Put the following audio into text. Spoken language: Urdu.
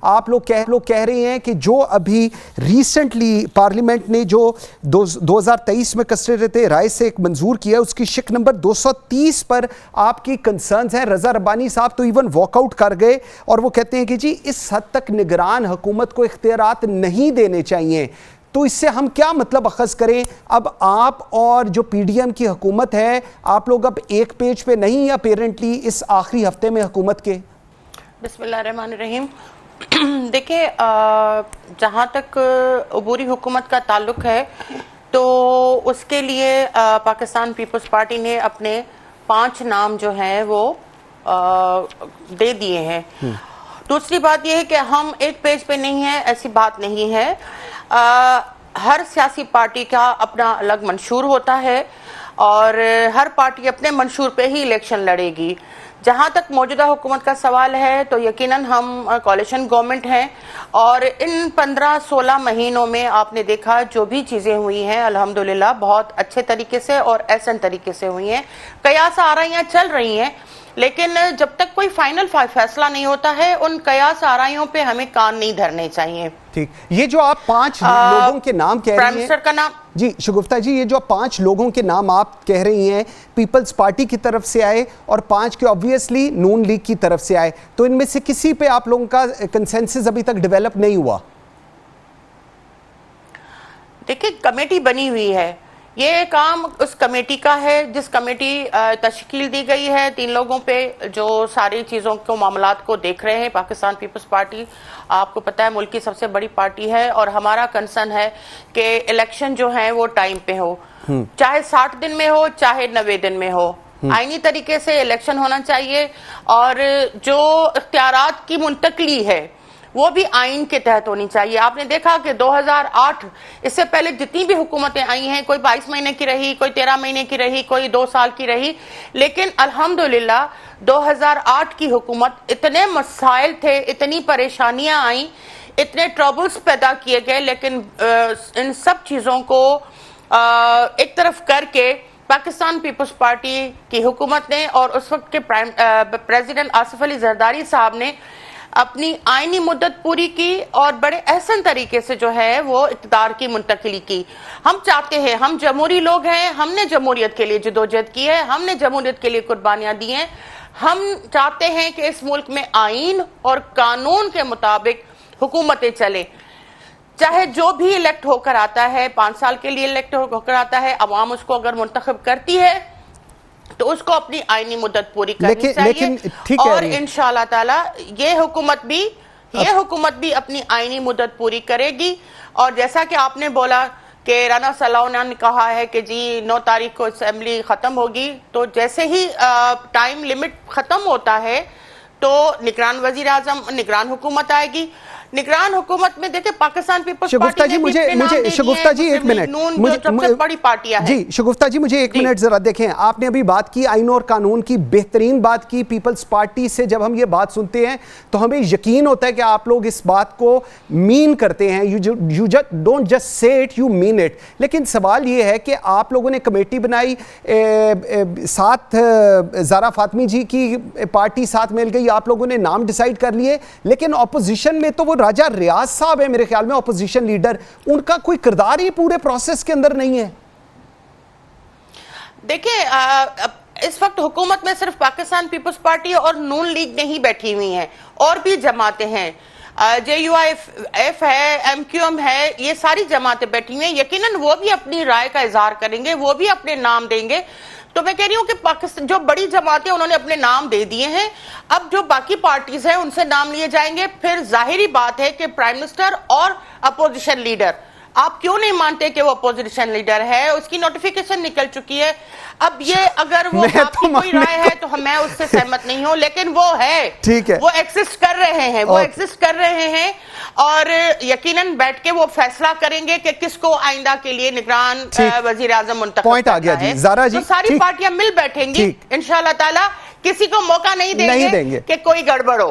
آپ لوگ کہہ رہے ہیں کہ جو ابھی ریسنٹلی پارلیمنٹ نے جو 2023 میں کثرت رائے سے ایک منظور کیا اس کی شق نمبر 230 پر آپ کی کنسرنز ہیں. رضا ربانی صاحب تو ایون واک آؤٹ کر گئے اور وہ کہتے ہیں کہ جی اس حد تک نگران حکومت کو اختیارات نہیں دینے چاہیے. تو اس سے ہم کیا مطلب اخذ کریں؟ اب آپ اور جو پی ڈی ایم کی حکومت ہے آپ لوگ اب ایک پیج پہ نہیں اپیرنٹلی اس آخری ہفتے میں حکومت کے؟ بسم اللہ الرحمن الرحیم. دیکھیں جہاں تک عبوری حکومت کا تعلق ہے تو اس کے لیے پاکستان پیپلز پارٹی نے اپنے 5 نام جو ہیں وہ دے دیے ہیں. دوسری بات یہ ہے کہ ہم ایک پیج پہ نہیں ہیں، ایسی بات نہیں ہے. ہر سیاسی پارٹی کا اپنا الگ منشور ہوتا ہے اور ہر پارٹی اپنے منشور پہ ہی الیکشن لڑے گی. جہاں تک موجودہ حکومت کا سوال ہے تو یقیناً ہم کولیشن گورنمنٹ ہیں اور ان 15-16 مہینوں میں آپ نے دیکھا جو بھی چیزیں ہوئی ہیں الحمدللہ بہت اچھے طریقے سے اور احسن طریقے سے ہوئی ہیں. قیاس آرائیاں چل رہی ہیں لیکن جب تک کوئی فائنل فیصلہ نہیں ہوتا ہے ان قیاس آرائیوں پہ ہمیں کان نہیں دھرنے چاہیے. ٹھیک، یہ جو آپ 5 لوگوں کے نام کہہ رہی ہیں، پرائم منسٹر کا نام، جی شگفتہ جی، یہ جو 5 لوگوں کے نام آپ کہہ رہی ہیں پیپلز پارٹی کی طرف سے آئے اور 5 کے obviously نون لیگ کی طرف سے آئے، تو ان میں سے کسی پہ آپ لوگوں کا کنسنسس ابھی تک ڈیولپ نہیں ہوا؟ دیکھیں کمیٹی بنی ہوئی ہے، یہ کام اس کمیٹی کا ہے جس کمیٹی تشکیل دی گئی ہے 3 لوگوں پہ جو ساری چیزوں کو معاملات کو دیکھ رہے ہیں. پاکستان پیپلز پارٹی آپ کو پتہ ہے ملک کی سب سے بڑی پارٹی ہے اور ہمارا کنسرن ہے کہ الیکشن جو ہیں وہ ٹائم پہ ہو، چاہے 60 دن میں ہو چاہے 90 دن میں ہو، آئینی طریقے سے الیکشن ہونا چاہیے اور جو اختیارات کی منتقلی ہے وہ بھی آئین کے تحت ہونی چاہیے. آپ نے دیکھا کہ 2008 اس سے پہلے جتنی بھی حکومتیں آئی ہیں کوئی 22 مہینے کی رہی، کوئی 13 مہینے کی رہی، کوئی 2 سال کی رہی، لیکن الحمدللہ 2008 کی حکومت اتنے مسائل تھے، اتنی پریشانیاں آئیں، اتنے ٹربلز پیدا کیے گئے، لیکن ان سب چیزوں کو ایک طرف کر کے پاکستان پیپلز پارٹی کی حکومت نے اور اس وقت کے پریزیڈنٹ آصف علی زرداری صاحب نے اپنی آئینی مدت پوری کی اور بڑے احسن طریقے سے جو ہے وہ اقتدار کی منتقلی کی. ہم چاہتے ہیں، ہم جمہوری لوگ ہیں، ہم نے جمہوریت کے لیے جدوجہد کی ہے، ہم نے جمہوریت کے لیے قربانیاں دی ہیں. ہم چاہتے ہیں کہ اس ملک میں آئین اور قانون کے مطابق حکومتیں چلیں، چاہے جو بھی الیکٹ ہو کر آتا ہے 5 سال کے لیے الیکٹ ہو کر آتا ہے، عوام اس کو اگر منتخب کرتی ہے تو اس کو اپنی آئینی مدت پوری کرنی چاہیے اور انشاءاللہ تعالی یہ حکومت بھی اپنی آئینی مدت پوری کرے گی. اور جیسا کہ آپ نے بولا کہ رانا صلاح نے کہا ہے کہ جی 9 تاریخ کو اسمبلی ختم ہوگی، تو جیسے ہی ٹائم لمٹ ختم ہوتا ہے تو نگران وزیر اعظم، نگران حکومت آئے گی. نگران حکومت میں دیکھیں پاکستان پیپلز پارٹی نے مجھے شگفتہ جی ایک منٹ، بڑی پارٹیاں ہیں. جی شگفتہ جی مجھے ایک منٹ ذرا دیکھیں، آپ نے ابھی بات کی آئین اور قانون کی، بہترین بات کی. پیپلز پارٹی سے جب ہم یہ بات سنتے ہیں تو ہمیں یقین ہوتا ہے کہ آپ لوگ اس بات کو مین کرتے ہیں. You don't just say it, you mean it. لیکن سوال یہ ہے کہ آپ لوگوں نے کمیٹی بنائی، ساتھ زارا فاطمی جی کی پارٹی ساتھ مل گئی، آپ لوگوں نے نام ڈیسائیڈ کر لیے، لیکن اپوزیشن میں تو وہ راجہ ریاض صاحب ہے میرے خیال میں اپوزیشن لیڈر، ان کا کوئی کردار ہی پورے پروسیس کے اندر نہیں ہے. دیکھیں اس وقت حکومت میں صرف پاکستان پیپلز پارٹی اور نون لیگ نہیں بیٹھی ہوئی ہیں، اور بھی جماعتیں ہیں، JUIF ہے، MQM ہے، یہ ساری جماعتیں بیٹھی ہوئی ہیں. یقیناً وہ بھی اپنی رائے کا اظہار کریں گے، وہ بھی اپنے نام دیں گے. تو میں کہہ رہی ہوں کہ پاکستان جو بڑی جماعتیں انہوں نے اپنے نام دے دیے ہیں، اب جو باقی پارٹیز ہیں ان سے نام لیے جائیں گے. پھر ظاہری بات ہے کہ پرائم منسٹر اور اپوزیشن لیڈر، آپ کیوں نہیں مانتے کہ وہ اپوزیشن لیڈر ہے؟ اس کی نوٹیفیکیشن نکل چکی ہے. اب یہ اگر وہ آپ کی کوئی رائے ہے تو میں اس سے سہمت نہیں ہوں، لیکن وہ ہے، وہ ایگزسٹ کر رہے ہیں اور یقیناً بیٹھ کے وہ فیصلہ کریں گے کہ کس کو آئندہ کے لیے نگران وزیر اعظم منتخب کرنا ہے. تو ساری پارٹیاں مل بیٹھیں گی انشاءاللہ تعالی، کسی کو موقع نہیں دیں گے کہ کوئی گڑبڑ ہو.